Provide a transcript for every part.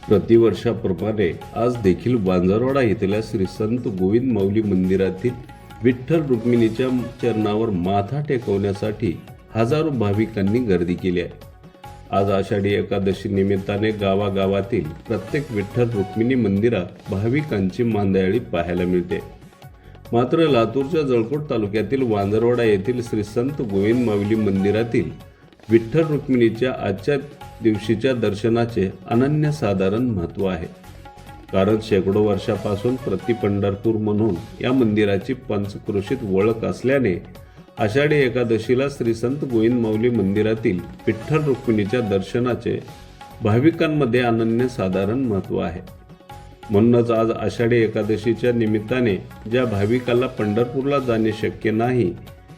प्रतिवर्षाप्रमाणे आज देखील वांजरवाडा येथील श्री संत गोविंद माऊली मंदिरातील विठ्ठल रुक्मिणीच्या चरणावर माथा टेकवण्यासाठी हजारो भाविकांनी गर्दी केली आहे। आज आषाढी एकादशी निमित्ताने गावागावातील प्रत्येक विठ्ठल रुक्मिणी मंदिरात भाविकांची मांदियाळी पाहायला मिळते। मात्र लातूरच्या जळकोट तालुक्यातील वांजरवाडा येथील श्री संत गोविंद माऊली मंदिरातील विठ्ठल रुक्मिणीच्या आजच्या दिवशीच्या दर्शनाचे अनन्यसाधारण महत्त्व आहे। कारण शेकडो वर्षापासून प्रति पंढरपूर म्हणून या मंदिराची पंचक्रोशीत ओळख असल्याने आषाढी एकादशीला श्री संत गोविंद माऊली मंदिरातील विठ्ठल रुक्मिणीच्या दर्शनाचे भाविकांमध्ये अनन्यसाधारण महत्त्व आहे। म्हणूनच आज आषाढी एकादशीच्या निमित्ताने ज्या भाविकाला पंढरपूरला जाणे शक्य नाही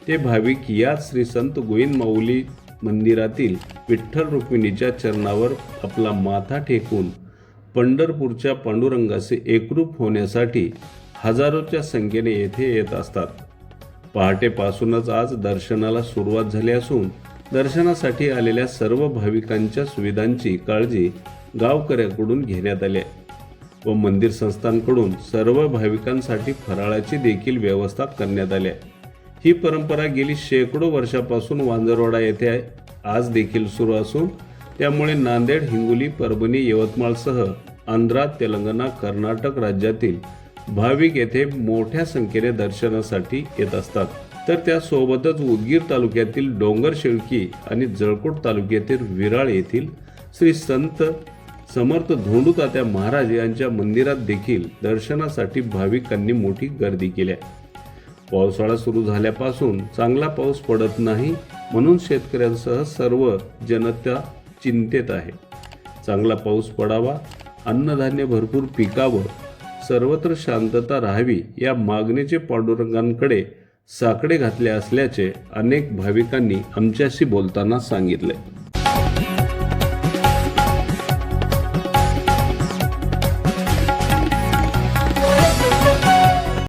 ते भाविक या श्री संत गोविंद माऊली मंदिरातील विठ्ठल रुक्मिणीच्या चरणावर आपला माथा टेकून पंढरपूरच्या पांडुरंगाचे एकरूप होण्यासाठी हजारोच्या संख्येने येथे येत असतात। पहाटेपासूनच आज दर्शनाला सुरुवात झाली असून दर्शनासाठी आलेल्या सर्व भाविकांच्या सुविधांची काळजी गावकऱ्यांकडून घेण्यात आली आहे व मंदिर संस्थांकडून सर्व भाविकांसाठी फराळाची देखील व्यवस्था करण्यात आली आहे। ही परंपरा गेली शेकडो वर्षापासून वांजरवाडा येथे आज देखील सुरू असून त्यामुळे नांदेड, हिंगोली, परभणी, यवतमाळसह आंध्र, तेलंगणा, कर्नाटक राज्यातील भाविक येथे मोठ्या संख्येने दर्शनासाठी येत असतात। तर त्यासोबतच उदगीर तालुक्यातील डोंगर शेळकी आणि जळकोट तालुक्यातील विराळ येथील श्री संत समर्थ धोंडू तात्या महाराज यांच्या मंदिरात देखील दर्शनासाठी भाविकांनी मोठी गर्दी केली आहे। पावसाळा सुरू झाल्यापासून चांगला पाऊस पडत नाही म्हणून शेतकऱ्यांसह सर्व जनता चिंतेत आहे। चांगला पाऊस पडावा, अन्नधान्य भरपूर पिकावं, सर्वत्र शांतता राहावी या मागणीचे पांडुरंगांकडे साकडे घातले असल्याचे अनेक भाविकांनी आमच्याशी बोलताना सांगितले।